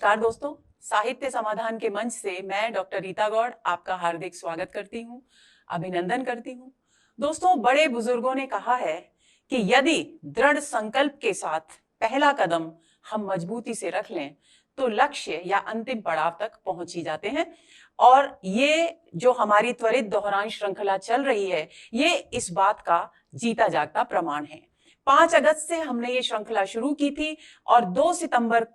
नमस्कार दोस्तों, साहित्य समाधान के मंच से मैं डॉक्टर रीता गौड़ आपका हार्दिक स्वागत करती हूँ, अभिनंदन करती हूँ। दोस्तों, बड़े बुजुर्गों ने कहा है कि यदि दृढ़ संकल्प के साथ पहला कदम हम मजबूती से रख लें तो लक्ष्य या अंतिम पड़ाव तक पहुंच ही जाते हैं। और ये जो हमारी त्वरित दोहरान श्रृंखला चल रही है, ये इस बात का जीता जागता प्रमाण है। 5 अगस्त से हमने ये श्रृंखला शुरू की थी और 2 सितंबर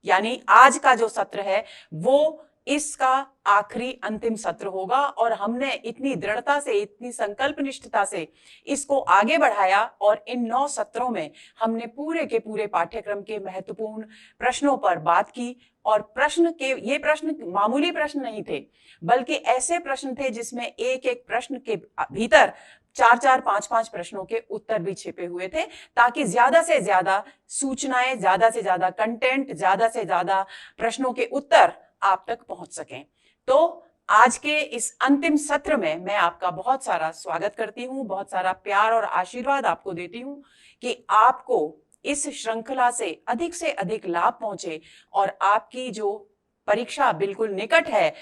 यानी आज का जो सत्र है वो इसका आखिरी अंतिम सत्र होगा। और हमने इतनी दृढ़ता से, इतनी संकल्प निष्ठता से इसको आगे बढ़ाया और इन 9 सत्रों में हमने पूरे के पूरे पाठ्यक्रम के महत्वपूर्ण प्रश्नों पर बात की। और ये प्रश्न मामूली प्रश्न नहीं थे, बल्कि ऐसे प्रश्न थे जिसमें एक एक प्रश्न के भीतर 4-4, 5-5 प्रश्नों के उत्तर भी छिपे हुए थे, ताकि ज्यादा से ज्यादा सूचनाएं, ज्यादा से ज्यादा कंटेंट, ज्यादा से ज्यादा प्रश्नों के उत्तर आप तक पहुंच सकें। तो आज के इस अंतिम सत्र में मैं आपका बहुत सारा स्वागत करती हूं, बहुत सारा प्यार और आशीर्वाद आपको देती हूं कि आपको इस श्रृंखला से अधिक लाभ पहुंचे और आपकी जो परीक्षा बिल्कुल निकट है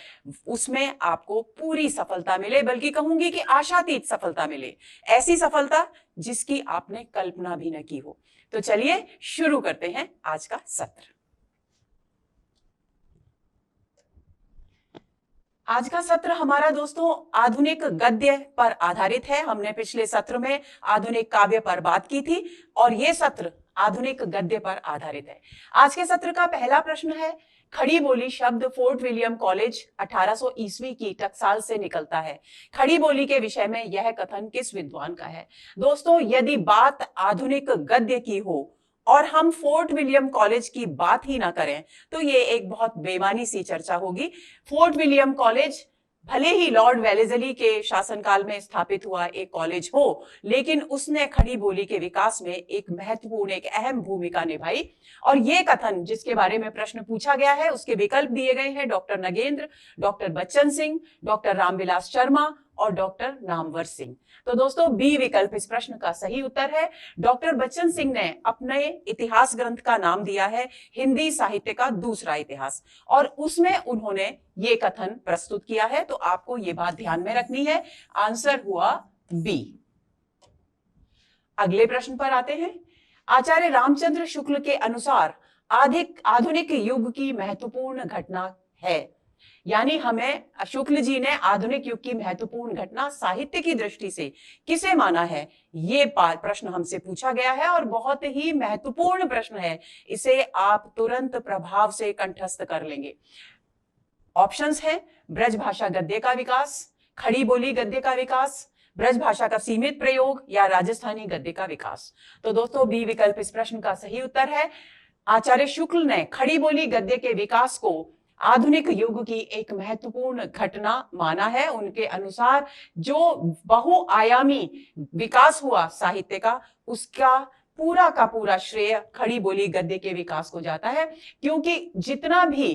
उसमें आपको पूरी सफलता मिले, बल्कि कहूंगी कि आशातीत सफलता मिले, ऐसी सफलता जिसकी आपने कल्पना भी न की हो। तो चलिए शुरू करते हैं आज का सत्र। आज का सत्र हमारा दोस्तों आधुनिक गद्य पर आधारित है। हमने पिछले सत्र में आधुनिक काव्य पर बात की थी और यह सत्र आधुनिक गद्य पर आधारित है। आज के सत्र का पहला प्रश्न है, खड़ी बोली शब्द फोर्ट विलियम कॉलेज 1800 ईस्वी की टकसाल से निकलता है। खड़ी बोली के विषय में यह कथन किस विद्वान का है? दोस्तों, यदि बात आधुनिक गद्य की हो और हम फोर्ट विलियम कॉलेज की बात ही ना करें तो ये एक बहुत बेमानी सी चर्चा होगी। फोर्ट विलियम कॉलेज भले ही लॉर्ड वेलेस्ली के शासनकाल में स्थापित हुआ एक कॉलेज हो, लेकिन उसने खड़ी बोली के विकास में एक महत्वपूर्ण, एक अहम भूमिका निभाई। और ये कथन जिसके बारे में प्रश्न पूछा गया है उसके विकल्प दिए गए हैं doctor Nagendra, doctor Bachchan Singh, doctor Ramvilas Sharma और डॉक्टर नामवर सिंह। तो दोस्तों, बी विकल्प इस प्रश्न का सही उत्तर है। डॉक्टर बच्चन सिंह ने अपने इतिहास ग्रंथ का नाम दिया है हिंदी साहित्य का दूसरा इतिहास, और उसमें उन्होंने ये कथन प्रस्तुत किया है। तो आपको ये बात ध्यान में रखनी है। आंसर हुआ बी। अगले प्रश्न पर आते हैं। आचार्य रामचंद्र शुक्ल के अनुसार आधुनिक युग की महत्वपूर्ण घटना है, यानी हमें शुक्ल जी ने आधुनिक युग की महत्वपूर्ण घटना साहित्य की दृष्टि से किसे माना है, ये प्रश्न हमसे पूछा गया है और बहुत ही महत्वपूर्ण प्रश्न है। इसे आप तुरंत प्रभाव से कंठस्थ कर लेंगे। ऑप्शंस हैं ब्रज भाषा गद्य का विकास, खड़ी बोली गद्य का विकास, ब्रज भाषा का सीमित प्रयोग या राजस्थानी गद्य का विकास। तो दोस्तों, बी विकल्प इस प्रश्न का सही उत्तर है। आचार्य शुक्ल ने खड़ी बोली गद्य के विकास को आधुनिक युग की एक महत्वपूर्ण घटना माना है। उनके अनुसार जो बहुआयामी विकास हुआ साहित्य का, उसका पूरा का पूरा श्रेय खड़ी बोली गद्य के विकास को जाता है, क्योंकि जितना भी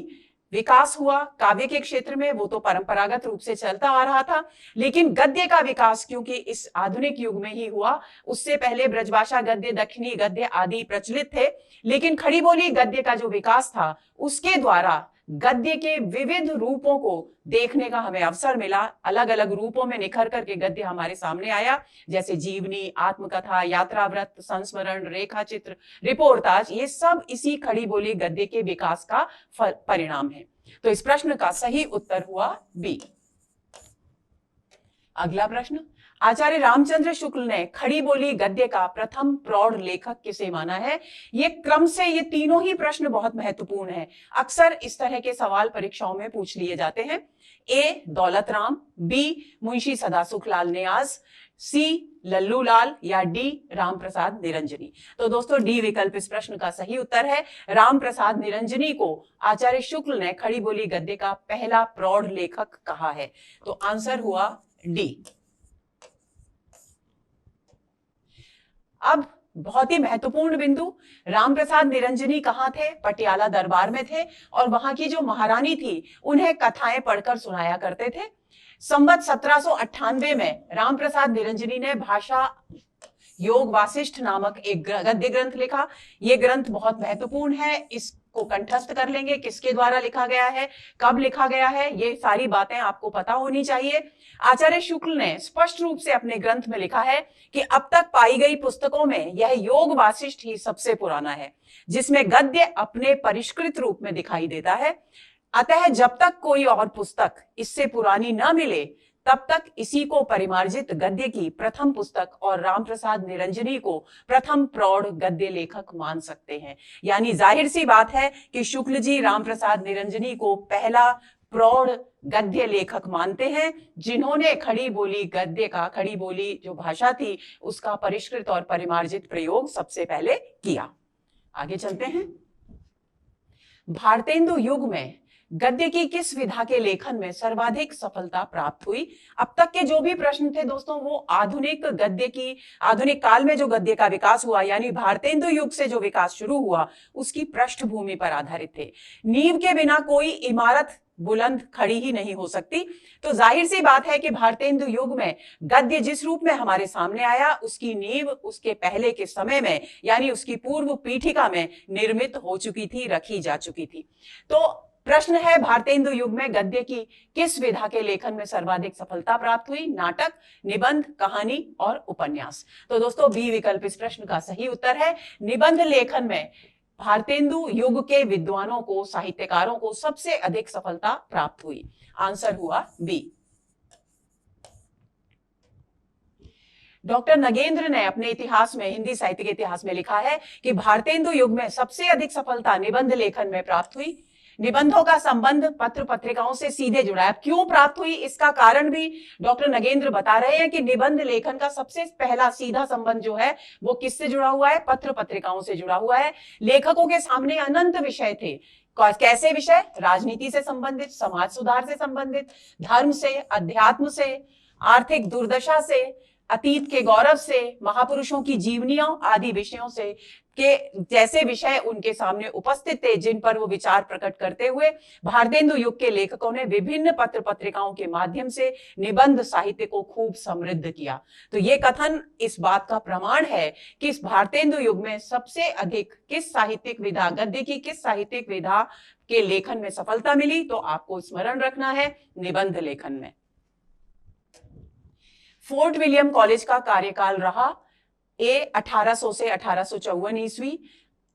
विकास हुआ काव्य के क्षेत्र में वो तो परंपरागत रूप से चलता आ रहा था, लेकिन गद्य का विकास क्योंकि इस आधुनिक युग में ही हुआ। उससे पहले ब्रजभाषा गद्य, दक्षिणी गद्य आदि प्रचलित थे, लेकिन खड़ी बोली गद्य का जो विकास था उसके द्वारा गद्य के विविध रूपों को देखने का हमें अवसर मिला। अलग अलग रूपों में निखर करके गद्य हमारे सामने आया, जैसे जीवनी, आत्मकथा, यात्राव्रत, संस्मरण, रेखा चित्र, रिपोर्टाज, ये सब इसी खड़ी बोली गद्य के विकास का परिणाम है। तो इस प्रश्न का सही उत्तर हुआ बी। अगला प्रश्न, आचार्य रामचंद्र शुक्ल ने खड़ी बोली गद्य का प्रथम प्रौढ़ लेखक किसे माना है? ये क्रम से ये तीनों ही प्रश्न बहुत महत्वपूर्ण है। अक्सर इस तरह के सवाल परीक्षाओं में पूछ लिए जाते हैं। ए दौलत राम, बी मुंशी सदासुखलाल न्याज, सी लल्लू लाल या डी राम प्रसाद निरंजनी। तो दोस्तों, डी विकल्प इस प्रश्न का सही उत्तर है। राम प्रसाद निरंजनी को आचार्य शुक्ल ने खड़ी बोली गद्य का पहला प्रौढ़ लेखक कहा है। तो आंसर हुआ डी। अब बहुत ही महत्वपूर्ण बिंदु, रामप्रसाद निरंजनी कहाँ थे? पटियाला दरबार में थे और वहां की जो महारानी थी उन्हें कथाएं पढ़कर सुनाया करते थे। संवत 1798 में रामप्रसाद निरंजनी ने भाषा योग वासिष्ठ नामक एक गद्य ग्रंथ लिखा। यह ग्रंथ बहुत महत्वपूर्ण है। इस को कंठस्थ कर लेंगे, किसके द्वारा लिखा गया है, कब लिखा गया है, ये सारी बातें आपको पता होनी चाहिए। आचार्य शुक्ल ने स्पष्ट रूप से अपने ग्रंथ में लिखा है कि अब तक पाई गई पुस्तकों में यह योग वासिष्ठ ही सबसे पुराना है, जिसमें गद्य अपने परिष्कृत रूप में दिखाई देता है। अतः जब तक कोई और पुस्तक इससे पुरानी न मिले तब तक इसी को परिमार्जित गद्य की प्रथम पुस्तक और रामप्रसाद निरंजनी को प्रथम प्रौढ़ गद्य लेखक मान सकते हैं। यानी जाहिर सी बात है कि शुक्ल जी रामप्रसाद निरंजनी को पहला प्रौढ़ गद्य लेखक मानते हैं, जिन्होंने खड़ी बोली गद्य का, खड़ी बोली जो भाषा थी उसका परिष्कृत और परिमार्जित प्रयोग सबसे पहले किया। आगे चलते हैं। भारतेंदु युग में गद्य की किस विधा के लेखन में सर्वाधिक सफलता प्राप्त हुई? अब तक के जो भी प्रश्न थे दोस्तों वो आधुनिक गद्य की, आधुनिक काल में जो गद्य का विकास हुआ यानी भारतेंदु युग से जो विकास शुरू हुआ उसकी पृष्ठभूमि पर आधारित थे। नींव के बिना कोई इमारत बुलंद खड़ी ही नहीं हो सकती। तो जाहिर सी बात है कि भारतेंदु युग में गद्य जिस रूप में हमारे सामने आया उसकी नींव उसके पहले के समय में यानी उसकी पूर्व पीठिका में निर्मित हो चुकी थी, रखी जा चुकी थी। तो प्रश्न है भारतेंदु युग में गद्य की किस विधा के लेखन में सर्वाधिक सफलता प्राप्त हुई? नाटक, निबंध, कहानी और उपन्यास। तो दोस्तों बी विकल्प इस प्रश्न का सही उत्तर है। निबंध लेखन में भारतेंदु युग के विद्वानों को, साहित्यकारों को सबसे अधिक सफलता प्राप्त हुई। आंसर हुआ बी। डॉक्टर नगेंद्र ने अपने इतिहास में, हिंदी साहित्य के इतिहास में लिखा है कि भारतेंदु युग में सबसे अधिक सफलता निबंध लेखन में प्राप्त हुई। निबंधों का संबंध पत्र पत्रिकाओं से सीधे जुड़ा है। क्यों प्राप्त हुई इसका कारण भी डॉक्टर नगेंद्र बता रहे हैं कि निबंध लेखन का सबसे पहला सीधा संबंध जो है वो किससे जुड़ा हुआ है? पत्र पत्रिकाओं से जुड़ा हुआ है। लेखकों के सामने अनंत विषय थे। कैसे विषय? राजनीति से संबंधित, समाज सुधार से संबंधित, धर्म से, अध्यात्म से, आर्थिक दुर्दशा से, अतीत के गौरव से, महापुरुषों की जीवनियों आदि विषयों से के जैसे विषय उनके सामने उपस्थित थे, जिन पर वो विचार प्रकट करते हुए भारतेंदु युग के लेखकों ने विभिन्न पत्र पत्रिकाओं के माध्यम से निबंध साहित्य को खूब समृद्ध किया। तो ये कथन इस बात का प्रमाण है कि इस भारतेंदु युग में सबसे अधिक किस साहित्यिक विधा, गद्य की किस साहित्यिक विधा के लेखन में सफलता मिली? तो आपको स्मरण रखना है निबंध लेखन में। फोर्ट विलियम कॉलेज का कार्यकाल रहा ए 1800 से 1854 ईस्वी,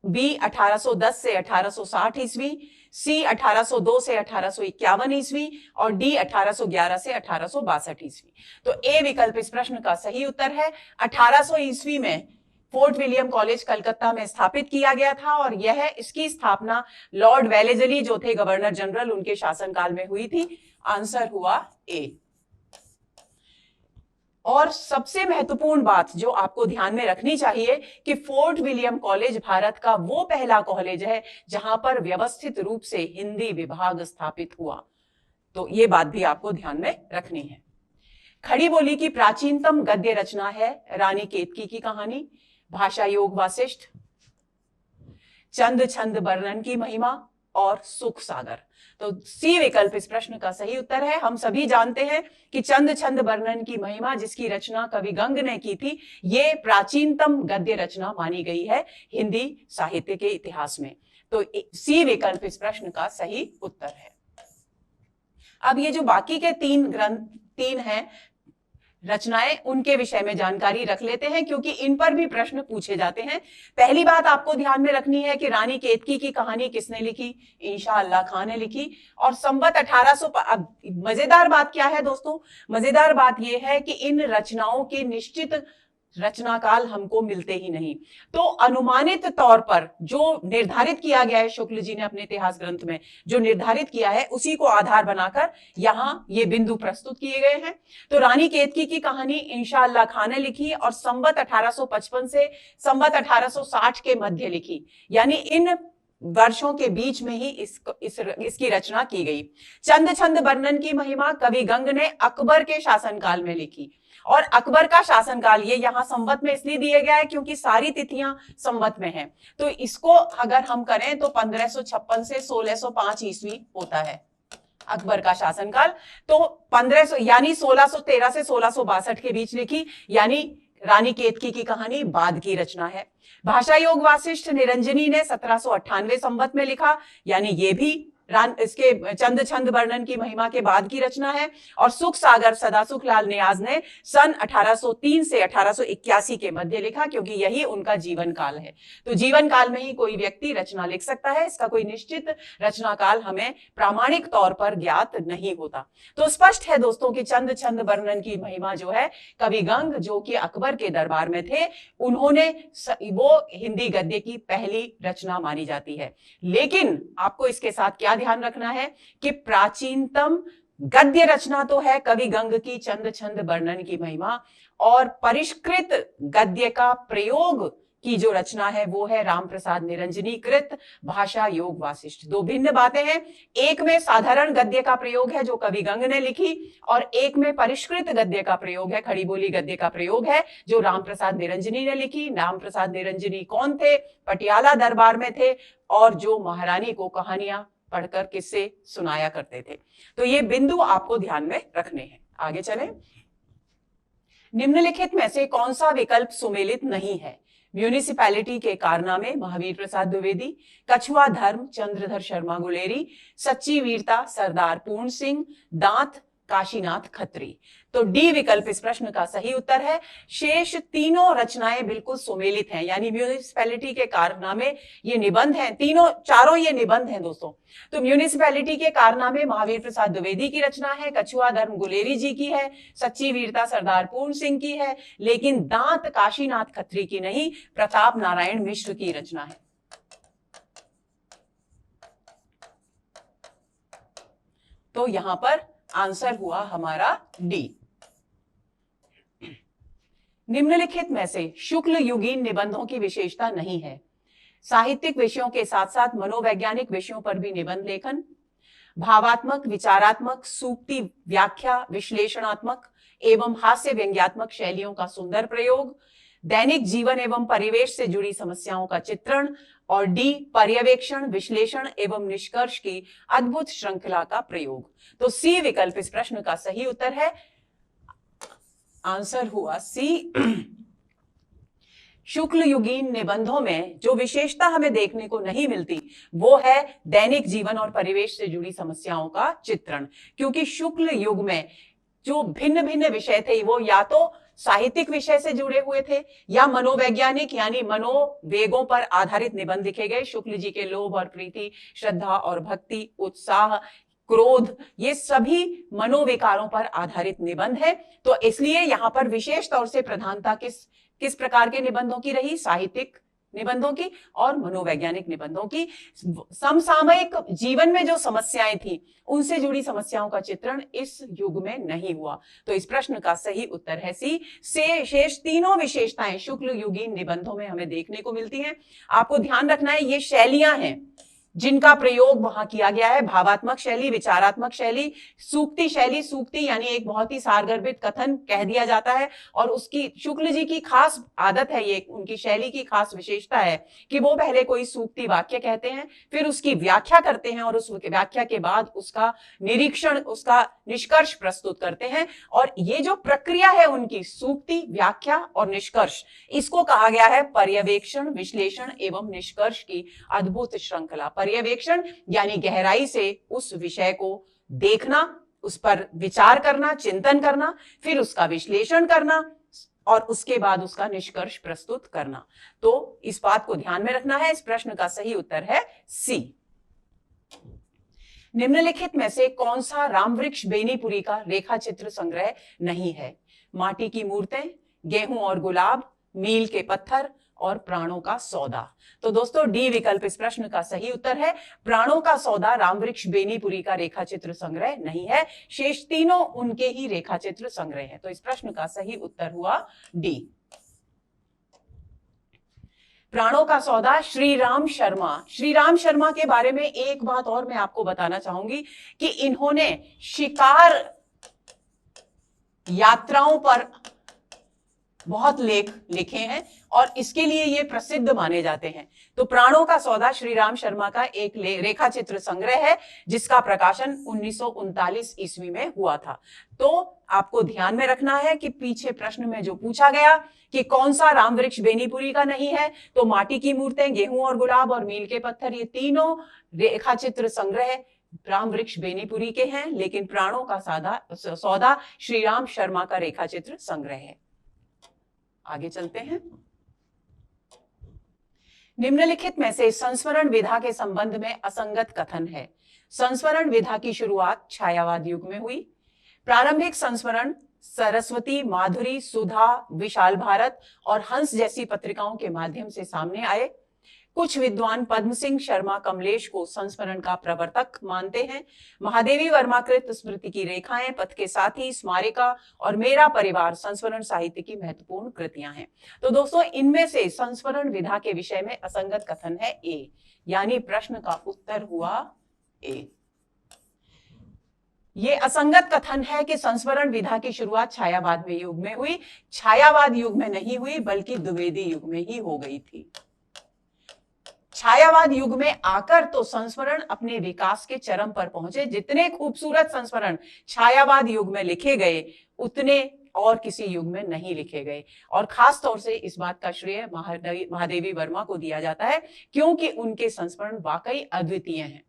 बी 1810 से 1860 ईस्वी, सी 1802 से 1851 ईस्वी और डी 1811 से 1862 ईस्वी। तो ए विकल्प इस प्रश्न का सही उत्तर है। 1800 ईस्वी में फोर्ट विलियम कॉलेज कलकत्ता में स्थापित किया गया था और इसकी स्थापना लॉर्ड वेलेजली जो थे गवर्नर जनरल, उनके शासनकाल में हुई थी। आंसर हुआ ए। और सबसे महत्वपूर्ण बात जो आपको ध्यान में रखनी चाहिए कि फोर्ट विलियम कॉलेज भारत का वो पहला कॉलेज है जहां पर व्यवस्थित रूप से हिंदी विभाग स्थापित हुआ। तो ये बात भी आपको ध्यान में रखनी है। खड़ी बोली की प्राचीनतम गद्य रचना है रानी केतकी की कहानी, भाषा योग वासिष्ठ, चंद छंद वर्णन की महिमा और सुख सागर। तो सी विकल्प इस प्रश्न का सही उत्तर है। हम सभी जानते हैं कि चंद छंद वर्णन की महिमा जिसकी रचना कवि गंग ने की थी, ये प्राचीनतम गद्य रचना मानी गई है हिंदी साहित्य के इतिहास में। तो सी विकल्प इस प्रश्न का सही उत्तर है। अब ये जो बाकी के तीन हैं रचनाएं, उनके विषय में जानकारी रख लेते हैं क्योंकि इन पर भी प्रश्न पूछे जाते हैं। पहली बात आपको ध्यान में रखनी है कि रानी केतकी की कहानी किसने लिखी? इंशाअल्लाह खान ने लिखी। और संवत 1800। अब मजेदार बात क्या है दोस्तों? मजेदार बात यह है कि इन रचनाओं के निश्चित रचनाकाल हमको मिलते ही नहीं। तो अनुमानित तौर पर जो निर्धारित किया गया है, शुक्ल जी ने अपने इतिहास ग्रंथ में जो निर्धारित किया है उसी को आधार बनाकर यहां ये बिंदु प्रस्तुत किए गए हैं। तो रानी केतकी की कहानी इंशाअल्लाह खान ने लिखी और संवत 1855 से संवत 1860 के मध्य लिखी, यानी इन वर्षों के बीच में ही इसकी रचना की गई। चंद छंद वर्णन की महिमा कवि गंग ने अकबर के शासनकाल में लिखी और अकबर का शासनकाल ये यहाँ संवत में इसलिए दिया गया है क्योंकि सारी तिथियां संवत में हैं। तो इसको अगर हम करें तो 1556 से 1605 ईस्वी होता है अकबर का शासनकाल। तो 1500 यानी 1613 से 1662 के बीच लिखी, यानी रानी केतकी की कहानी बाद की रचना है। भाषा योग वासिष्ठ निरंजनी ने 1798 संवत में लिखा, यानी ये भी इसके चंद छंद वर्णन की महिमा के बाद की रचना है। और सुख सागर सदासुख लाल नियाज ने सन 1803 से 1881 के मध्य लिखा, क्योंकि यही उनका जीवन काल है। तो जीवन काल में ही कोई व्यक्ति रचना लिख सकता है, इसका कोई निश्चित रचना काल हमें प्रामाणिक तौर पर ज्ञात नहीं होता। तो स्पष्ट है दोस्तों कि चंद छंद वर्णन की महिमा जो है, कवि गंग जो कि अकबर के दरबार में थे, उन्होंने वो हिंदी गद्य की पहली रचना मानी जाती है। लेकिन आपको इसके साथ क्या ध्यान रखना है कि प्राचीनतम गद्य रचना तो है कवि गंग की चंद छंद वर्णन की महिमा, और परिष्कृत गद्य का प्रयोग की जो रचना है वो है रामप्रसाद निरंजनी कृत भाषा योग वासिष्ठ। दो भिन्न बातें हैं, एक में साधारण गद्य का प्रयोग है जो कवि गंग ने लिखी, और एक में परिष्कृत गद्य का प्रयोग है, खड़ी बोली गद्य का प्रयोग है जो रामप्रसाद निरंजनी ने लिखी। रामप्रसाद निरंजनी कौन थे? पटियाला दरबार में थे, और जो महारानी को कहानियां पढ़कर किस्से सुनाया करते थे। तो ये बिंदु आपको ध्यान में रखने हैं। आगे चलें। निम्नलिखित में से कौन सा विकल्प सुमेलित नहीं है? म्यूनिसिपैलिटी के कारनामे महावीर प्रसाद द्विवेदी, कछुआ धर्म चंद्रधर शर्मा गुलेरी, सच्ची वीरता सरदार पूर्ण सिंह, दांत काशीनाथ खत्री। तो डी विकल्प इस प्रश्न का सही उत्तर है। शेष तीनों रचनाएं बिल्कुल सुमेलित हैं, यानी म्यूनिसिपैलिटी के कारनामे ये निबंध हैं, तीनों चारों ये निबंध हैं दोस्तों। तो म्यूनिसिपैलिटी के कारनामे महावीर प्रसाद द्विवेदी की रचना है, कछुआ धर्म गुलेरी जी की है, सच्ची वीरता सरदार पूर्ण सिंह की है, लेकिन दांत काशीनाथ खत्री की नहीं, प्रताप नारायण मिश्र की रचना है। तो यहां पर आंसर हुआ हमारा डी। निम्नलिखित में से शुक्ल युगीन निबंधों की विशेषता नहीं है? साहित्यिक विषयों के साथ साथ मनोवैज्ञानिक विषयों पर भी निबंध लेखन, भावात्मक विचारात्मक सूक्ति व्याख्या विश्लेषणात्मक एवं हास्य व्यंग्यात्मक शैलियों का सुंदर प्रयोग, दैनिक जीवन एवं परिवेश से जुड़ी समस्याओं का चित्रण, और डी पर्यवेक्षण विश्लेषण एवं निष्कर्ष की अद्भुत श्रृंखला का प्रयोग। तो सी विकल्प इस प्रश्न का सही उत्तर है। आंसर हुआ सी। शुक्ल युगीन निबंधों में जो विशेषता हमें देखने को नहीं मिलती वो है दैनिक जीवन और परिवेश से जुड़ी समस्याओं का चित्रण, क्योंकि शुक्ल युग में जो भिन्न भिन्न विषय थे वो या तो साहित्यिक विषय से जुड़े हुए थे या मनोवैज्ञानिक यानी मनोवेगों पर आधारित निबंध लिखे गए। शुक्ल जी के लोभ और प्रीति, श्रद्धा और भक्ति, उत्साह, क्रोध, ये सभी मनोविकारों पर आधारित निबंध है। तो इसलिए यहां पर विशेष तौर से प्रधानता किस प्रकार के निबंधों की रही? साहित्यिक निबंधों की और मनोवैज्ञानिक निबंधों की। समसामयिक जीवन में जो समस्याएं थी उनसे जुड़ी समस्याओं का चित्रण इस युग में नहीं हुआ। तो इस प्रश्न का सही उत्तर है सी। से शेष तीनों विशेषताएं शुक्ल युगीन निबंधों में हमें देखने को मिलती हैं। आपको ध्यान रखना है ये शैलियां हैं जिनका प्रयोग वहां किया गया है। भावात्मक शैली, विचारात्मक शैली, सूक्ति शैली, सूक्ति यानी एक बहुत ही सारगर्भित कथन कह दिया जाता है, और उसकी शुक्ल जी की खास आदत है, ये उनकी शैली की खास विशेषता है कि वो पहले कोई सूक्ति वाक्य कहते हैं, फिर उसकी व्याख्या करते हैं और उस व्याख्या के बाद उसका निरीक्षण, उसका निष्कर्ष प्रस्तुत करते हैं। और ये जो प्रक्रिया है उनकी सूक्ति, व्याख्या और निष्कर्ष, इसको कहा गया है पर्यवेक्षण विश्लेषण एवं निष्कर्ष की अद्भुत श्रृंखला। पर्यवेक्षण यानी गहराई से उस विषय को देखना, उस पर विचार करना, चिंतन करना, फिर उसका विश्लेषण करना और उसके बाद उसका निष्कर्ष प्रस्तुत करना। तो इस बात को ध्यान में रखना है। इस प्रश्न का सही उत्तर है सी। निम्नलिखित में से कौन सा रामवृक्ष बेनीपुरी का रेखा चित्र संग्रह नहीं है? माटी की मूर्तें, गेहूं और गुलाब, मील के पत्थर और प्राणों का सौदा। तो दोस्तों डी विकल्प इस प्रश्न का सही उत्तर है। प्राणों का सौदा रामवृक्ष बेनीपुरी का रेखा चित्र संग्रह नहीं है, शेष तीनों उनके ही रेखा चित्र संग्रह है। तो इस प्रश्न का सही उत्तर हुआ डी। प्राणों का सौदा श्री राम शर्मा। श्री राम शर्मा के बारे में एक बात और मैं आपको बताना चाहूंगी कि इन्होंने शिकार यात्राओं पर बहुत लेख लिखे हैं और इसके लिए ये प्रसिद्ध माने जाते हैं। तो प्राणों का सौदा श्री राम शर्मा का एक रेखा चित्र संग्रह है जिसका प्रकाशन 1939 ईस्वी में हुआ था। तो आपको ध्यान में रखना है कि पीछे प्रश्न में जो पूछा गया कि कौन सा राम वृक्ष बेनीपुरी का नहीं है, तो माटी की मूर्तें, गेहूं और गुलाब और मील के पत्थर, ये तीनों रेखा चित्र संग्रह राम वृक्ष बेनीपुरी के हैं, लेकिन प्राणों का सौदा श्री राम शर्मा का रेखा चित्र संग्रह है। आगे चलते हैं। निम्नलिखित में से संस्मरण विधा के संबंध में असंगत कथन है। संस्मरण विधा की शुरुआत छायावाद युग में हुई। प्रारंभिक संस्मरण सरस्वती, माधुरी, सुधा, विशाल भारत और हंस जैसी पत्रिकाओं के माध्यम से सामने आए। कुछ विद्वान पद्म सिंह शर्मा कमलेश को संस्मरण का प्रवर्तक मानते हैं। महादेवी वर्मा कृत स्मृति की रेखाएं, पथ के साथी, स्मारिका और मेरा परिवार संस्मरण साहित्य की महत्वपूर्ण कृतियां हैं। तो दोस्तों, इनमें से संस्मरण विधा के विषय में असंगत कथन है ए, यानी प्रश्न का उत्तर हुआ ए। ये असंगत कथन है कि संस्मरण विधा की शुरुआत छायावाद में युग में हुई। छायावाद युग में नहीं हुई, बल्कि द्विवेदी युग में ही हो गई थी। छायावाद युग में आकर तो संस्मरण अपने विकास के चरम पर पहुंचे। जितने खूबसूरत संस्मरण छायावाद युग में लिखे गए, उतने और किसी युग में नहीं लिखे गए। और खास तौर से इस बात का श्रेय महादेवी वर्मा को दिया जाता है, क्योंकि उनके संस्मरण वाकई अद्वितीय हैं।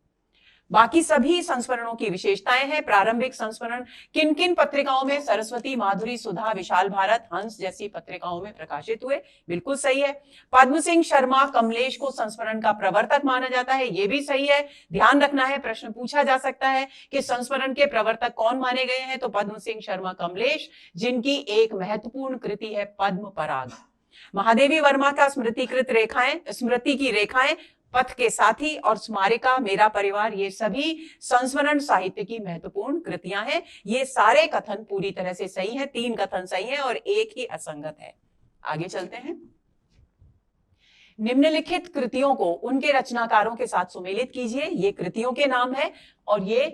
बाकी सभी संस्मरणों की विशेषताएं हैं। प्रारंभिक संस्मरण किन किन पत्रिकाओं में? सरस्वती, माधुरी, सुधा, विशाल भारत, हंस जैसी पत्रिकाओं में प्रकाशित हुए। बिल्कुल सही है। पद्म सिंह शर्मा कमलेश को संस्मरण का प्रवर्तक माना जाता है, यह भी सही है। ध्यान रखना है, प्रश्न पूछा जा सकता है कि संस्मरण के प्रवर्तक कौन माने गए हैं, तो पद्म सिंह शर्मा कमलेश, जिनकी एक महत्वपूर्ण कृति है पद्म पराग। महादेवी वर्मा का स्मृति की रेखाएं, पथ के साथी और स्मारिका, मेरा परिवार, ये सभी संस्मरण साहित्य की महत्वपूर्ण कृतियां हैं। ये सारे कथन पूरी तरह से सही हैं। 3 कथन सही हैं और एक ही असंगत है। आगे चलते हैं। निम्नलिखित कृतियों को उनके रचनाकारों के साथ सुमेलित कीजिए। ये कृतियों के नाम है और ये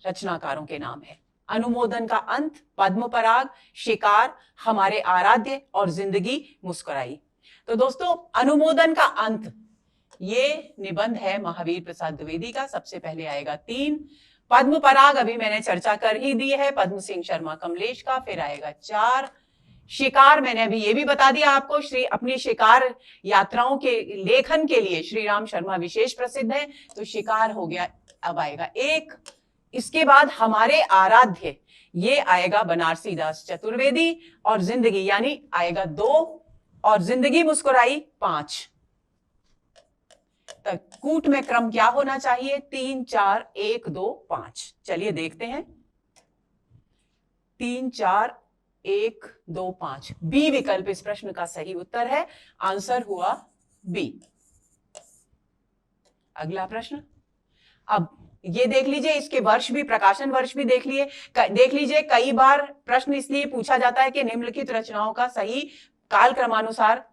रचनाकारों के नाम है। अनुमोदन का अंत, पद्म पराग, शिकार, हमारे आराध्य और जिंदगी मुस्कुराई। तो दोस्तों, अनुमोदन का अंत ये निबंध है महावीर प्रसाद द्विवेदी का। सबसे पहले आएगा 3। पद्म पराग अभी मैंने चर्चा कर ही दी है, पद्म सिंह शर्मा कमलेश का। फिर आएगा 4। शिकार मैंने अभी ये भी बता दिया आपको, अपनी शिकार यात्राओं के लेखन के लिए श्री राम शर्मा विशेष प्रसिद्ध है, तो शिकार हो गया। अब आएगा 1। इसके बाद हमारे आराध्य, ये आएगा बनारसी दास चतुर्वेदी। और जिंदगी यानी आएगा 2, और जिंदगी मुस्कुराई 5। कूट में क्रम क्या होना चाहिए? 3 4 1 2 5। चलिए देखते हैं। 3 4 1 2 5, बी विकल्प इस प्रश्न का सही उत्तर है। आंसर हुआ बी। अगला प्रश्न, अब ये देख लीजिए, इसके वर्ष भी, प्रकाशन वर्ष भी देख लीजिए। कई बार प्रश्न इसलिए पूछा जाता है कि निम्नलिखित रचनाओं का सही काल क्रमानुसार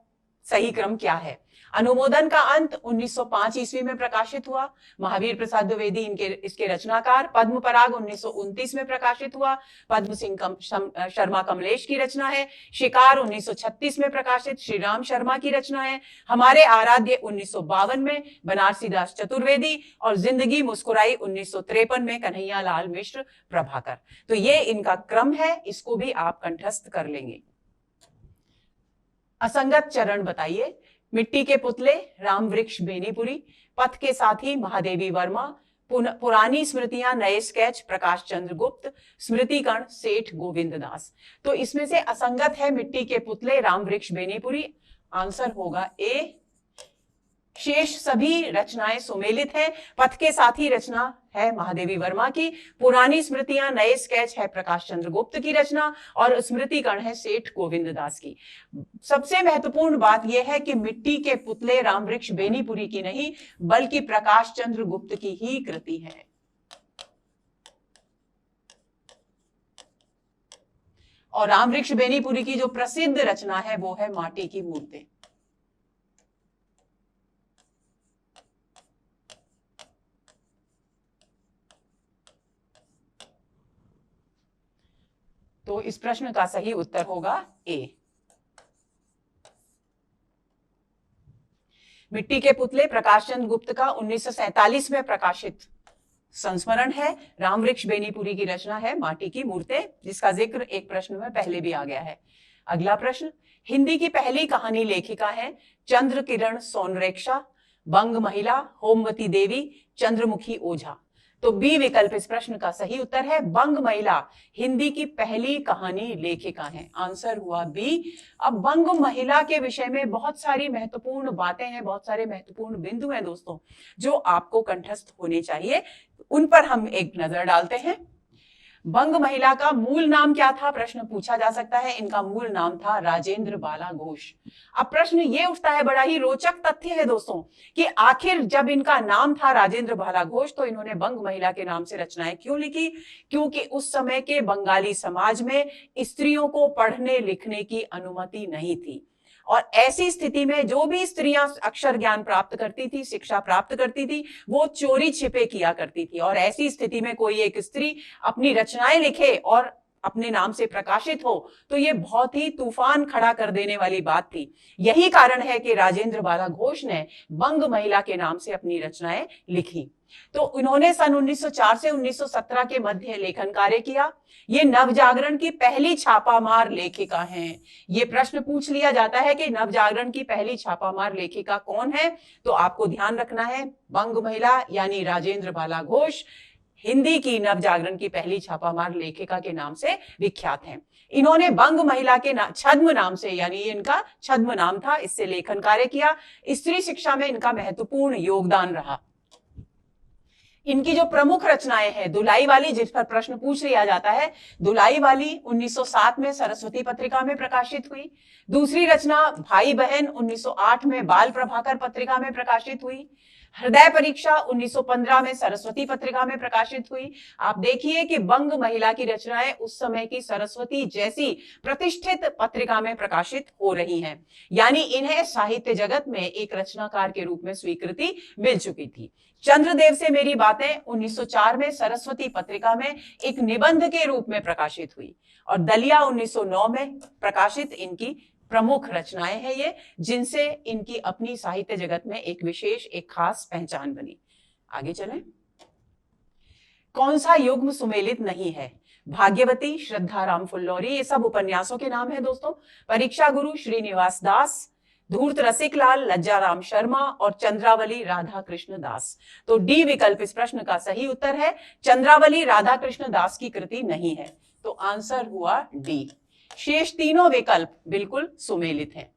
सही क्रम क्या है। अनुमोदन का अंत 1905 ईस्वी में प्रकाशित हुआ। महावीर प्रसाद द्विवेदी इसके रचनाकार। पद्म पराग 1929 में प्रकाशित हुआ, पद्म सिंह शर्मा कमलेश की रचना है। शिकार 1936 में प्रकाशित, श्री राम शर्मा की रचना है। हमारे आराध्य 1952 में, बनारसी दास चतुर्वेदी। और जिंदगी मुस्कुराई 1953 में, कन्हैया लाल मिश्र प्रभाकर। तो ये इनका क्रम है, इसको भी आप कंठस्थ कर लेंगे। असंगत चरण बताइए। मिट्टी के पुतले राम वृक्ष बेनीपुरी, पथ के साथी महादेवी वर्मा, पुरानी स्मृतियां नए स्केच प्रकाश चंद्र गुप्त, स्मृतिकण सेठ गोविंद दास। तो इसमें से असंगत है मिट्टी के पुतले राम वृक्ष बेनीपुरी। आंसर होगा ए। शेष सभी रचनाएं सुमेलित हैं। पथ के साथी रचना है महादेवी वर्मा की, पुरानी स्मृतियां नए स्केच है प्रकाश चंद्र गुप्त की रचना, और स्मृतिकण है सेठ गोविंद दास की। सबसे महत्वपूर्ण बात यह है कि मिट्टी के पुतले राम वृक्ष बेनीपुरी की नहीं, बल्कि प्रकाश चंद्र गुप्त की ही कृति है। और राम वृक्ष बेनीपुरी की जो प्रसिद्ध रचना है वो है माटी की मूर्तें। तो इस प्रश्न का सही उत्तर होगा ए। मिट्टी के पुतले प्रकाश चंद्र गुप्त का 1947 में प्रकाशित संस्मरण है। रामवृक्ष बेनीपुरी की रचना है माटी की मूर्तें, जिसका जिक्र एक प्रश्न में पहले भी आ गया है। अगला प्रश्न, हिंदी की पहली कहानी लेखिका है चंद्र किरण सोनरेक्षा, बंग महिला, होमवती देवी, चंद्रमुखी ओझा। तो बी विकल्प इस प्रश्न का सही उत्तर है। बंग महिला हिंदी की पहली कहानी लेखिका है। आंसर हुआ बी। अब बंग महिला के विषय में बहुत सारी महत्वपूर्ण बातें हैं, बहुत सारे महत्वपूर्ण बिंदु हैं दोस्तों, जो आपको कंठस्थ होने चाहिए। उन पर हम एक नजर डालते हैं। बंग महिला का मूल नाम क्या था, प्रश्न पूछा जा सकता है। इनका मूल नाम था राजेंद्र बाला घोष। अब प्रश्न ये उठता है, बड़ा ही रोचक तथ्य है दोस्तों, कि आखिर जब इनका नाम था राजेंद्र बाला घोष तो इन्होंने बंग महिला के नाम से रचनाएं क्यों लिखी? क्योंकि उस समय के बंगाली समाज में स्त्रियों को पढ़ने लिखने की अनुमति नहीं थी, और ऐसी स्थिति में जो भी स्त्रियां अक्षर ज्ञान प्राप्त करती थी, शिक्षा प्राप्त करती थी, वो चोरी छिपे किया करती थी। और ऐसी स्थिति में कोई एक स्त्री अपनी रचनाएं लिखे और अपने नाम से प्रकाशित हो तो ये बहुत ही तूफान खड़ा कर देने वाली बात थी। यही कारण है कि राजेंद्र बाला घोष ने बंग महिला के नाम से अपनी रचनाएं लिखी। तो उन्होंने सन 1904 से 1917 के मध्य लेखन कार्य किया। ये नवजागरण की पहली छापामार लेखिका हैं। ये प्रश्न पूछ लिया जाता है कि नवजागरण की पहली छापामार लेखिका कौन है, तो आपको ध्यान रखना है बंग महिला यानी राजेंद्र बाला घोष हिंदी की नवजागरण की पहली छापामार लेखिका के नाम से विख्यात हैं। इन्होंने बंग महिला के छद्म नाम से, यानी इनका छद्म नाम था, इससे लेखन कार्य किया। स्त्री शिक्षा में इनका महत्वपूर्ण योगदान रहा। इनकी जो प्रमुख रचनाएं हैं, दुलाई वाली, जिस पर प्रश्न पूछ लिया जाता है, दुलाई वाली 1907 में सरस्वती पत्रिका में प्रकाशित हुई। दूसरी रचना भाई बहन 1908 में बाल प्रभाकर पत्रिका में प्रकाशित हुई। हृदय परीक्षा 1915 में सरस्वती पत्रिका में प्रकाशित हुई। आप देखिए कि बंग महिला की रचनाएं उस समय की सरस्वती जैसी प्रतिष्ठित पत्रिका में प्रकाशित हो रही हैं, यानी इन्हें साहित्य जगत में एक रचनाकार के रूप में स्वीकृति मिल चुकी थी। चंद्रदेव से मेरी बातें 1904 में सरस्वती पत्रिका में एक निबंध के रूप में प्रकाशित हुई, और दलिया 1909 में प्रकाशित इनकी प्रमुख रचनाएं हैं ये, जिनसे इनकी अपनी साहित्य जगत में एक विशेष, एक खास पहचान बनी। आगे चलें। कौन सा युग्म सुमेलित नहीं है? भाग्यवती, श्रद्धा राम फुल्लौरी, ये सब उपन्यासों के नाम है दोस्तों। परीक्षा गुरु श्रीनिवास दास, धूर्त रसिक लाल, लज्जा राम शर्मा और चंद्रावली राधा कृष्ण दास। तो डी विकल्प इस प्रश्न का सही उत्तर है। चंद्रावली राधा कृष्ण दास की कृति नहीं है, तो आंसर हुआ डी। शेष तीनों विकल्प बिल्कुल सुमेलित हैं।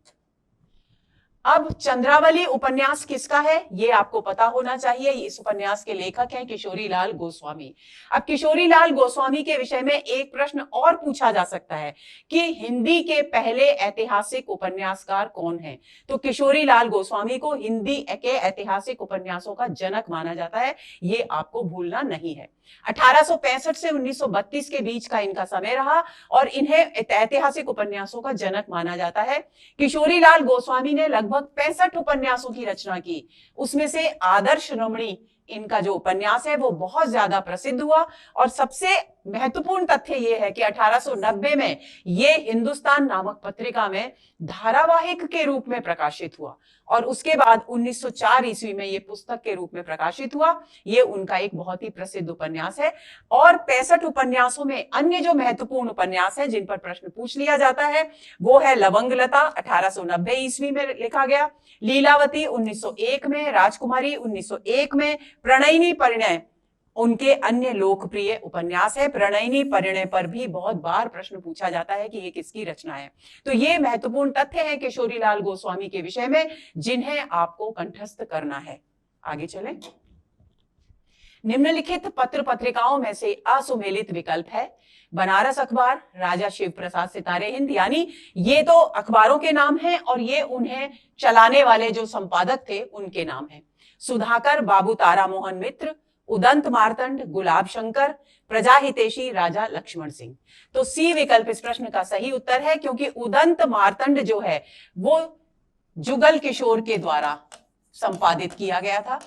अब चंद्रावली उपन्यास किसका है, ये आपको पता होना चाहिए। इस उपन्यास के लेखक हैं किशोरी लाल गोस्वामी। अब किशोरी लाल गोस्वामी के विषय में एक प्रश्न और पूछा जा सकता है कि हिंदी के पहले ऐतिहासिक उपन्यासकार कौन है? तो किशोरी लाल गोस्वामी को हिंदी के ऐतिहासिक उपन्यासों का जनक माना जाता है, ये आपको भूलना नहीं है। 1865 से 1932 के बीच का इनका समय रहा और इन्हें ऐतिहासिक उपन्यासों का जनक माना जाता है। किशोरी लाल गोस्वामी ने लगभग 65 उपन्यासों की रचना की। उसमें से आदर्श रमणी इनका जो उपन्यास है वो बहुत ज्यादा प्रसिद्ध हुआ, और सबसे महत्वपूर्ण तथ्य ये है कि 1890 में ये हिंदुस्तान नामक पत्रिका में धारावाहिक के रूप में प्रकाशित हुआ, और उसके बाद 1904 ईस्वी में ये पुस्तक के रूप में प्रकाशित हुआ। ये उनका एक बहुत ही प्रसिद्ध उपन्यास है। और 65 उपन्यासों में अन्य जो महत्वपूर्ण उपन्यास है जिन पर प्रश्न पूछ लिया जाता है वो है लवंगलता 1890 ईस्वी में लिखा गया, लीलावती 1901 में, राजकुमारी 1901 में, प्रणयिनी परिणय उनके अन्य लोकप्रिय उपन्यास है। प्रणयिनी परिणय पर भी बहुत बार प्रश्न पूछा जाता है कि ये किसकी रचना है। तो ये महत्वपूर्ण तथ्य है किशोरी लाल गोस्वामी के विषय में, जिन्हें आपको कंठस्थ करना है। आगे चलें। निम्नलिखित पत्र पत्रिकाओं में से असुमेलित विकल्प है बनारस अखबार, राजा शिव प्रसाद सितारे हिंद, यानी ये तो अखबारों के नाम हैं और ये उन्हें चलाने वाले जो संपादक थे उनके नाम हैं। सुधाकर बाबू तारा मोहन मित्र, उदंत मार्तंड, गुलाब शंकर, प्रजाहितेशी राजा लक्ष्मण सिंह। तो सी विकल्प इस प्रश्न का सही उत्तर है, क्योंकि उदंत मार्तंड जो है वो जुगल किशोर के द्वारा संपादित किया गया था,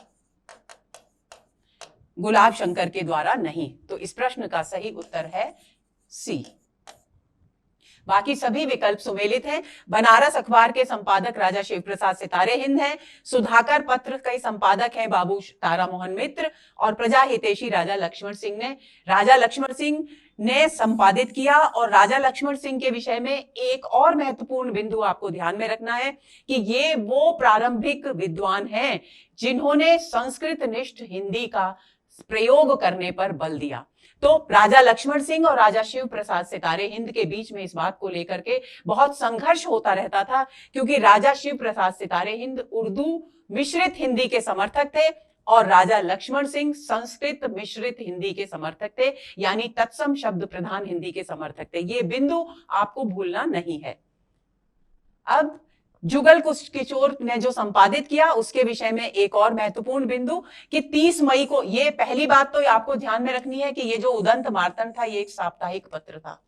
गुलाब शंकर के द्वारा नहीं। तो इस प्रश्न का सही उत्तर है सी। बाकी सभी विकल्प सुमेलित हैं। बनारस अखबार के संपादक राजा शिव प्रसाद सितारे हिंद हैं। सुधाकर पत्र के संपादक हैं बाबू तारा मोहन मित्र, और प्रजा हितैषी राजा लक्ष्मण सिंह ने संपादित किया। और राजा लक्ष्मण सिंह के विषय में एक और महत्वपूर्ण बिंदु आपको ध्यान में रखना है कि ये वो प्रारंभिक विद्वान हैं जिन्होंने संस्कृत निष्ठ हिंदी का प्रयोग करने पर बल दिया। तो राजा लक्ष्मण सिंह और राजा शिव प्रसाद सितारे हिंद के बीच में इस बात को लेकर के बहुत संघर्ष होता रहता था, क्योंकि राजा शिव प्रसाद सितारे हिंद उर्दू मिश्रित हिंदी के समर्थक थे और राजा लक्ष्मण सिंह संस्कृत मिश्रित हिंदी के समर्थक थे, यानी तत्सम शब्द प्रधान हिंदी के समर्थक थे। ये बिंदु आपको भूलना नहीं है। अब जुगल किशोर ने जो संपादित किया उसके विषय में एक और महत्वपूर्ण बिंदु कि 30 मई को, ये पहली बात तो आपको ध्यान में रखनी है कि ये जो उदंत मार्तंड था ये एक साप्ताहिक पत्र था,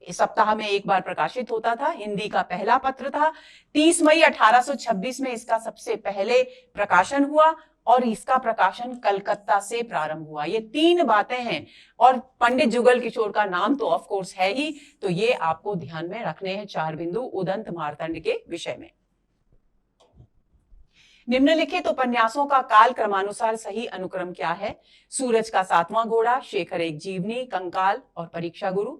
इस सप्ताह में एक बार प्रकाशित होता था, हिंदी का पहला पत्र था। 30 मई 1826 में इसका सबसे पहले प्रकाशन हुआ और इसका प्रकाशन कलकत्ता से प्रारंभ हुआ। ये 3 बातें हैं और पंडित जुगल किशोर का नाम तो ऑफ कोर्स है ही, तो ये आपको ध्यान में रखने हैं 4 बिंदु उदंत मार्तंड के विषय में। निम्नलिखित उपन्यासों का काल क्रमानुसार सही अनुक्रम क्या है? सूरज का 7वां घोड़ा, शेखर एक जीवनी, कंकाल और परीक्षा गुरु।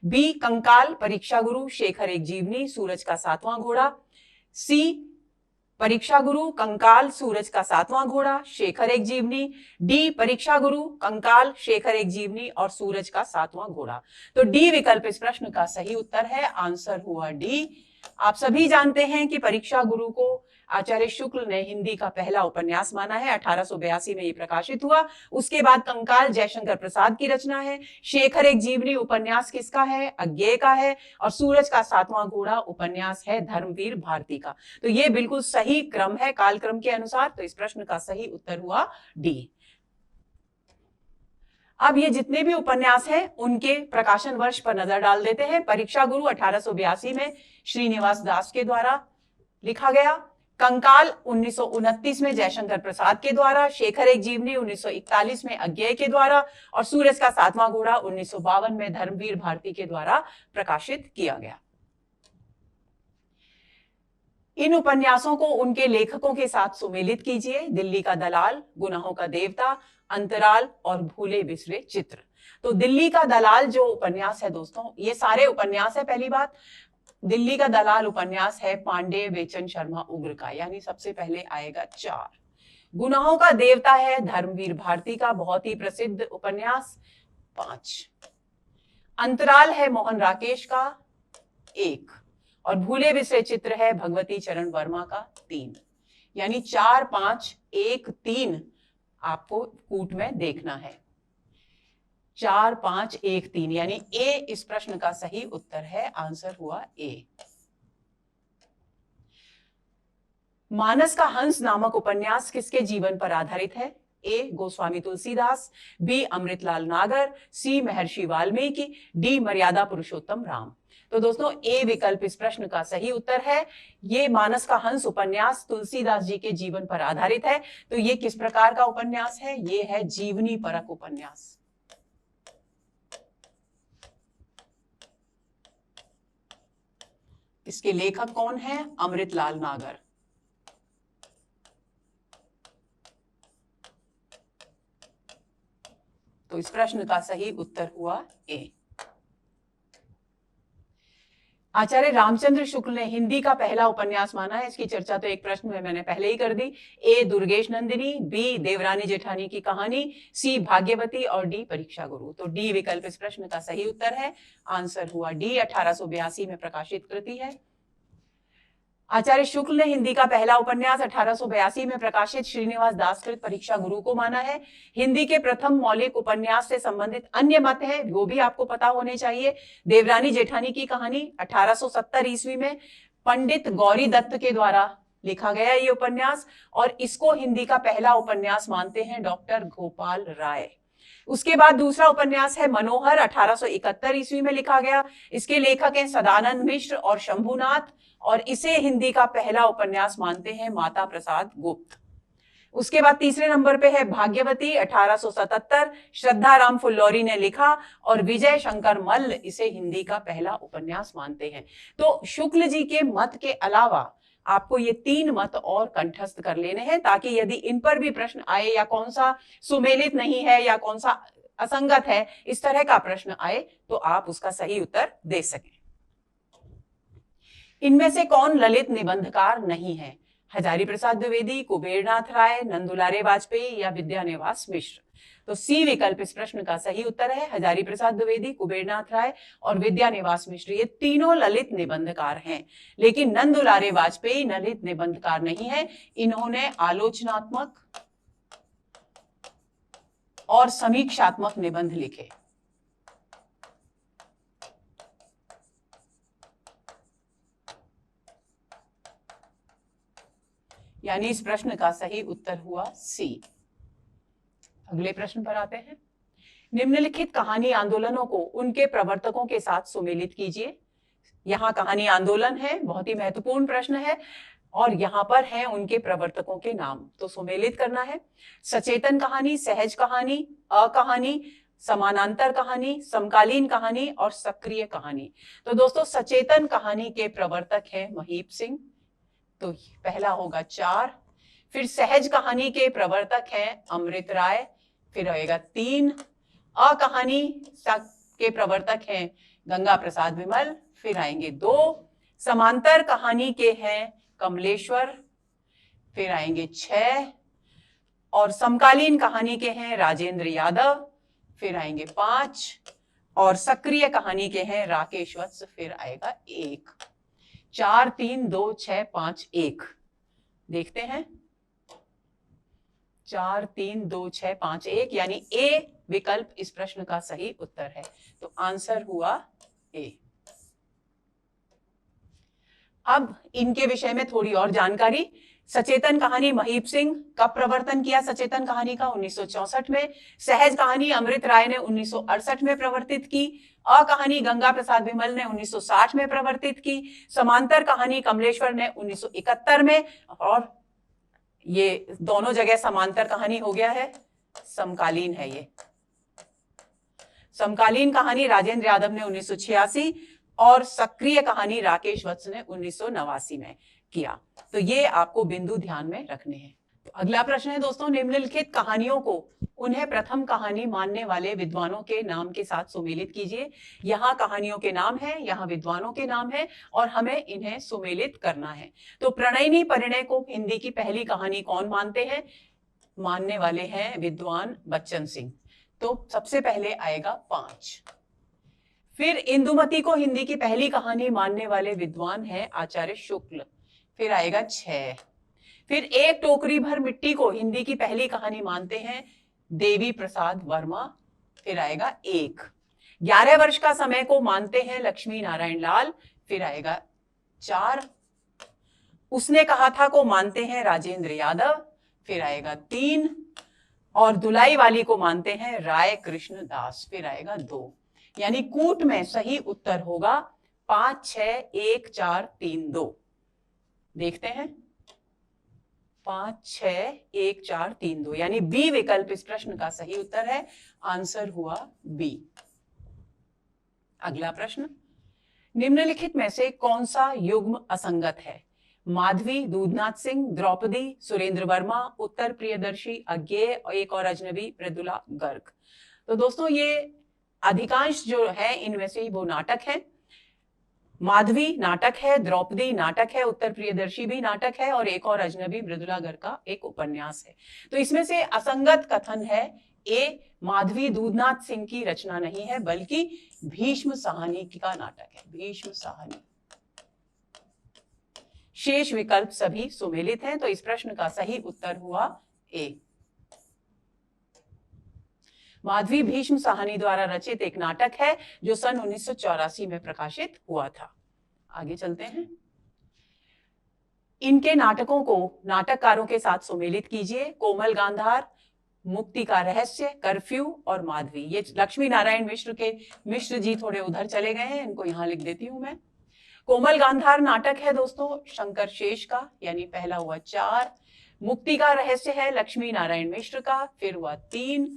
बी कंकाल, परीक्षा गुरु, शेखर एक जीवनी, सूरज का 7वां घोड़ा। सी परीक्षा गुरु, कंकाल, सूरज का 7वां घोड़ा, शेखर एक जीवनी। डी परीक्षा गुरु, कंकाल, शेखर एक जीवनी और सूरज का 7वां घोड़ा। तो डी विकल्प इस प्रश्न का सही उत्तर है। आंसर हुआ डी। आप सभी जानते हैं कि परीक्षा गुरु को आचार्य शुक्ल ने हिंदी का पहला उपन्यास माना है, 1882 में ये प्रकाशित हुआ। उसके बाद कंकाल जयशंकर प्रसाद की रचना है। शेखर एक जीवनी उपन्यास किसका है? अज्ञेय का है। और सूरज का 7वां घोड़ा उपन्यास है धर्मवीर भारती का। तो ये बिल्कुल सही क्रम है कालक्रम के अनुसार। तो इस प्रश्न का सही उत्तर हुआ डी। अब ये जितने भी उपन्यास हैं उनके प्रकाशन वर्ष पर नजर डाल देते हैं। परीक्षा गुरु 1882 में श्रीनिवास दास के द्वारा लिखा गया। कंकाल 1929 में जयशंकर प्रसाद के द्वारा। शेखर एक जीवनी 1941 में अज्ञेय के द्वारा और सूरज का 7वां घोड़ा 1952 में धर्मवीर भारती के द्वारा प्रकाशित किया गया। इन उपन्यासों को उनके लेखकों के साथ सुमेलित कीजिए। दिल्ली का दलाल, गुनाहों का देवता, अंतराल और भूले बिसरे चित्र। तो दिल्ली का दलाल जो उपन्यास है दोस्तों, ये सारे उपन्यास है। पहली बात, दिल्ली का दलाल उपन्यास है पांडे बेचन शर्मा उग्र का, यानी सबसे पहले आएगा 4। गुनाहों का देवता है धर्मवीर भारती का बहुत ही प्रसिद्ध उपन्यास, 5। अंतराल है मोहन राकेश का, 1। और भूले बिसरे चित्र है भगवती चरण वर्मा का, 3। यानी 4, 5, 1, 3 आपको कूट में देखना है। 4, 5, 1, 3 यानी ए इस प्रश्न का सही उत्तर है। आंसर हुआ ए। मानस का हंस नामक उपन्यास किसके जीवन पर आधारित है? ए गोस्वामी तुलसीदास, बी अमृतलाल नागर, सी महर्षि वाल्मीकि, डी मर्यादा पुरुषोत्तम राम। तो दोस्तों ए विकल्प इस प्रश्न का सही उत्तर है। ये मानस का हंस उपन्यास तुलसीदास जी के जीवन पर आधारित है। तो ये किस प्रकार का उपन्यास है? ये है जीवनी परक उपन्यास। इसके लेखक कौन है? अमृतलाल नागर। तो इस प्रश्न का सही उत्तर हुआ ए। आचार्य रामचंद्र शुक्ल ने हिंदी का पहला उपन्यास माना है। इसकी चर्चा तो एक प्रश्न में मैंने पहले ही कर दी। ए दुर्गेश नंदिनी, बी देवरानी जेठानी की कहानी, सी भाग्यवती और डी परीक्षा गुरु। तो डी विकल्प इस प्रश्न का सही उत्तर है। आंसर हुआ डी। 1882 में प्रकाशित कृति है। आचार्य शुक्ल ने हिंदी का पहला उपन्यास 1882 में प्रकाशित श्रीनिवास दासकृत परीक्षा गुरु को माना है। हिंदी के प्रथम मौलिक उपन्यास से संबंधित अन्य मत है, वो भी आपको पता होने चाहिए। देवरानी जेठानी की कहानी 1870 ईस्वी में पंडित गौरी दत्त के द्वारा लिखा गया ये उपन्यास, और इसको हिंदी का पहला उपन्यास मानते हैं डॉक्टर गोपाल राय। उसके बाद दूसरा उपन्यास है मनोहर, 1871 ईस्वी में लिखा गया। इसके लेखक हैं सदानंद मिश्र और शंभुनाथ, और इसे हिंदी का पहला उपन्यास मानते हैं माता प्रसाद गुप्त। उसके बाद तीसरे नंबर पे है भाग्यवती 1877, श्रद्धा राम फुल्लौरी ने लिखा और विजय शंकर मल्ल इसे हिंदी का पहला उपन्यास मानते हैं। तो शुक्ल जी के मत के अलावा आपको ये 3 मत और कंठस्थ कर लेने हैं, ताकि यदि इन पर भी प्रश्न आए या कौन सा सुमेलित नहीं है या कौन सा असंगत है, इस तरह का प्रश्न आए तो आप उसका सही उत्तर दे सकें। इनमें से कौन ललित निबंधकार नहीं है? हजारी प्रसाद द्विवेदी, कुबेरनाथ राय, नंदुलारे वाजपेयी या विद्यानिवास मिश्र? तो सी विकल्प इस प्रश्न का सही उत्तर है। हजारी प्रसाद द्विवेदी, कुबेरनाथ राय और विद्यानिवास मिश्र ये तीनों ललित निबंधकार हैं, लेकिन नंदुलारे वाजपेयी ललित निबंधकार नहीं है। इन्होंने आलोचनात्मक और समीक्षात्मक निबंध लिखे। यानी इस प्रश्न का सही उत्तर हुआ सी। अगले प्रश्न पर आते हैं। निम्नलिखित कहानी आंदोलनों को उनके प्रवर्तकों के साथ सुमेलित कीजिए। यहां कहानी आंदोलन है, बहुत ही महत्वपूर्ण प्रश्न है, और यहां पर है उनके प्रवर्तकों के नाम, तो सुमेलित करना है। सचेतन कहानी, सहज कहानी, अकहानी, समानांतर कहानी, समकालीन कहानी और सक्रिय कहानी। तो दोस्तों सचेतन कहानी के प्रवर्तक हैं महीप सिंह, तो पहला होगा 4। फिर सहज कहानी के प्रवर्तक हैं अमृत राय, फिर होगा 3। अकहानी के प्रवर्तक हैं गंगा प्रसाद विमल, फिर आएंगे 2। समांतर कहानी के हैं कमलेश्वर, फिर आएंगे 6। और समकालीन कहानी के हैं राजेंद्र यादव, फिर आएंगे 5। और सक्रिय कहानी के हैं राकेश वत्स, फिर आएगा 1। 4 3 2 6 5 1। देखते हैं 4 3 2 6 5 1, यानी ए विकल्प इस प्रश्न का सही उत्तर है। तो आंसर हुआ ए। अब इनके विषय में थोड़ी और जानकारी। सचेतन कहानी महीप सिंह कब प्रवर्तन किया? सचेतन कहानी का 1964 में। सहज कहानी अमृत राय ने 1968 में प्रवर्तित की। अकहानी गंगा प्रसाद विमल ने 1960 में प्रवर्तित की। समांतर कहानी कमलेश्वर ने 1971 में, और ये दोनों जगह समांतर कहानी हो गया है, समकालीन है ये। समकालीन कहानी राजेंद्र यादव ने 1986 और सक्रिय कहानी राकेश वत्स ने 1989 में किया। तो ये आपको बिंदु ध्यान में रखने हैं। तो अगला प्रश्न है दोस्तों, निम्नलिखित कहानियों को उन्हें प्रथम कहानी मानने वाले विद्वानों के नाम के साथ सुमेलित कीजिए। यहाँ कहानियों के नाम है, यहाँ विद्वानों के नाम है, और हमें इन्हें सुमेलित करना है। तो प्रणयिनी परिणय को हिंदी की पहली कहानी कौन मानते हैं? मानने वाले हैं विद्वान बच्चन सिंह। तो सबसे पहले आएगा 5। फिर इंदुमती को हिंदी की पहली कहानी मानने वाले विद्वान हैं आचार्य शुक्ल, फिर आएगा 6। फिर एक टोकरी भर मिट्टी को हिंदी की पहली कहानी मानते हैं देवी प्रसाद वर्मा, फिर आएगा 1। 11 वर्ष का समय को मानते हैं लक्ष्मी नारायण लाल, फिर आएगा 4। उसने कहा था को मानते हैं राजेंद्र यादव, फिर आएगा 3। और दुलाई वाली को मानते हैं राय कृष्ण दास, फिर आएगा 2। यानी कूट में सही उत्तर होगा 5 6 1 4 3 2। देखते हैं 5 6 1 4 3 2, यानी बी विकल्प इस प्रश्न का सही उत्तर है। आंसर हुआ बी। अगला प्रश्न, निम्नलिखित में से कौन सा युग्म असंगत है? माधवी, दूधनाथ सिंह, द्रौपदी, सुरेंद्र वर्मा, उत्तर प्रियदर्शी, अज्ञेय, एक और अजनबी, मृदुला गर्ग। तो दोस्तों ये अधिकांश जो है इनमें से वो नाटक है। माधवी नाटक है, द्रौपदी नाटक है, उत्तर प्रियदर्शी भी नाटक है, और एक और अजनबी मृदुला गर्ग का एक उपन्यास है। तो इसमें से असंगत कथन है ए, माधवी दूधनाथ सिंह की रचना नहीं है, बल्कि भीष्म साहनी का नाटक है, भीष्म साहनी। शेष विकल्प सभी सुमेलित हैं, तो इस प्रश्न का सही उत्तर हुआ ए। माधवी भीष्म साहनी द्वारा रचित एक नाटक है जो सन 1984 में प्रकाशित हुआ था। आगे चलते हैं। इनके नाटकों को नाटककारों के साथ सुमेलित कीजिए। कोमल गांधार, मुक्ति का रहस्य, कर्फ्यू और माधवी। ये लक्ष्मी नारायण मिश्र के, मिश्र जी थोड़े उधर चले गए हैं, इनको यहां लिख देती हूं मैं। कोमल गांधार नाटक है दोस्तों शंकर शेष का, यानी पहला हुआ 4। मुक्ति का रहस्य है लक्ष्मी नारायण मिश्र का, फिर हुआ 3,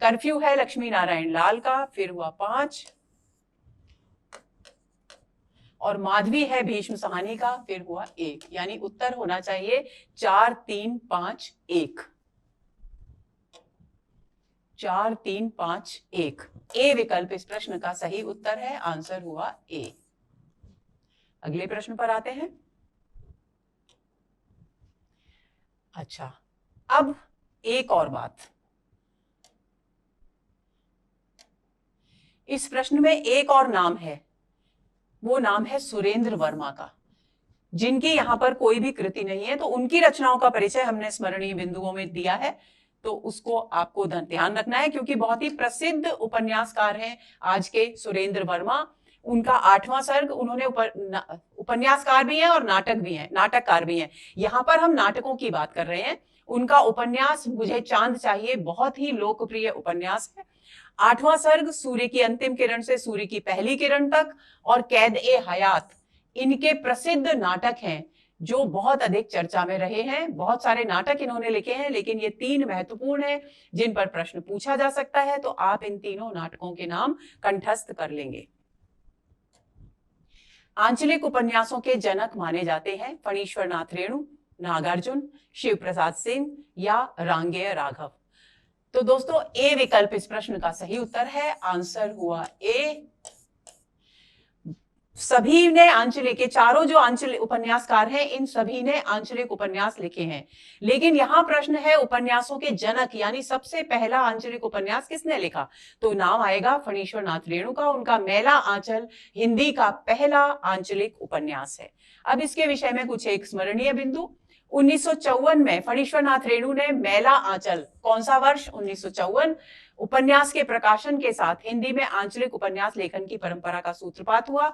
कर्फ्यू है लक्ष्मी नारायण लाल का, फिर हुआ 5, और माधवी है भीष्म साहनी का, फिर हुआ 1। यानी उत्तर होना चाहिए 4 3 5 1। 4 3 5 1 ए विकल्प इस प्रश्न का सही उत्तर है। आंसर हुआ ए। अगले प्रश्न पर आते हैं। अच्छा, अब एक और बात, इस प्रश्न में एक और नाम है, वो नाम है सुरेंद्र वर्मा का, जिनकी यहां पर कोई भी कृति नहीं है, तो उनकी रचनाओं का परिचय हमने स्मरणीय बिंदुओं में दिया है, तो उसको आपको ध्यान रखना है, क्योंकि बहुत ही प्रसिद्ध उपन्यासकार हैं आज के सुरेंद्र वर्मा। उनका 8वां सर्ग, उन्होंने उपन्यासकार भी हैं और नाटककार भी हैं। यहां पर हम नाटकों की बात कर रहे हैं। उनका उपन्यास मुझे चांद चाहिए बहुत ही लोकप्रिय उपन्यास है। 8वां सर्ग सूर्य की अंतिम किरण से सूर्य की पहली किरण तक और कैद ए हयात इनके प्रसिद्ध नाटक हैं जो बहुत अधिक चर्चा में रहे हैं। बहुत सारे नाटक इन्होंने लिखे हैं, लेकिन ये 3 महत्वपूर्ण हैं जिन पर प्रश्न पूछा जा सकता है, तो आप इन तीनों नाटकों के नाम कंठस्थ कर लेंगे। आंचलिक उपन्यासों के जनक माने जाते हैं फणीश्वर नाथ रेणु, नागार्जुन, शिव प्रसाद सिंह या रांगेय राघव। तो दोस्तों ए विकल्प इस प्रश्न का सही उत्तर है। आंसर हुआ ए। सभी ने आंचलिक के चारों जो आंचलिक उपन्यासकार हैं, इन सभी ने आंचलिक उपन्यास लिखे हैं, लेकिन यहां प्रश्न है उपन्यासों के जनक, यानी सबसे पहला आंचलिक उपन्यास किसने लिखा, तो नाम आएगा फणीश्वर नाथ रेणु का। उनका मैला आंचल हिंदी का पहला आंचलिक उपन्यास है। अब इसके विषय में कुछ एक स्मरणीय बिंदु। 1954 में फणीश्वर नाथ रेणु ने मैला आंचल, कौन सा वर्ष, 1954, उपन्यास के प्रकाशन के साथ हिंदी में आंचलिक उपन्यास लेखन की परंपरा का सूत्रपात हुआ।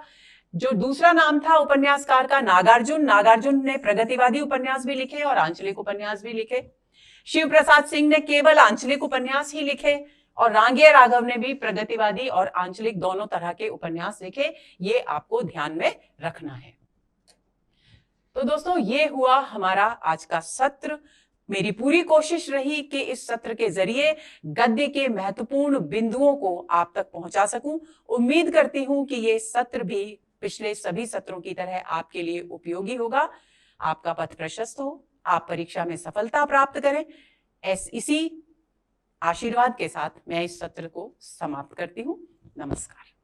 जो दूसरा नाम था उपन्यासकार का, नागार्जुन ने प्रगतिवादी उपन्यास भी लिखे और आंचलिक उपन्यास भी लिखे। शिव प्रसाद सिंह ने केवल आंचलिक उपन्यास ही लिखे और रांगेय राघव ने भी प्रगतिवादी और आंचलिक दोनों तरह के उपन्यास लिखे। ये आपको ध्यान में रखना है। तो दोस्तों ये हुआ हमारा आज का सत्र। मेरी पूरी कोशिश रही कि इस सत्र के जरिए गद्य के महत्वपूर्ण बिंदुओं को आप तक पहुंचा सकूं। उम्मीद करती हूं कि ये सत्र भी पिछले सभी सत्रों की तरह आपके लिए उपयोगी होगा। आपका पथ प्रशस्त हो, आप परीक्षा में सफलता प्राप्त करें, इसी आशीर्वाद के साथ मैं इस सत्र को समाप्त करती हूं। नमस्कार।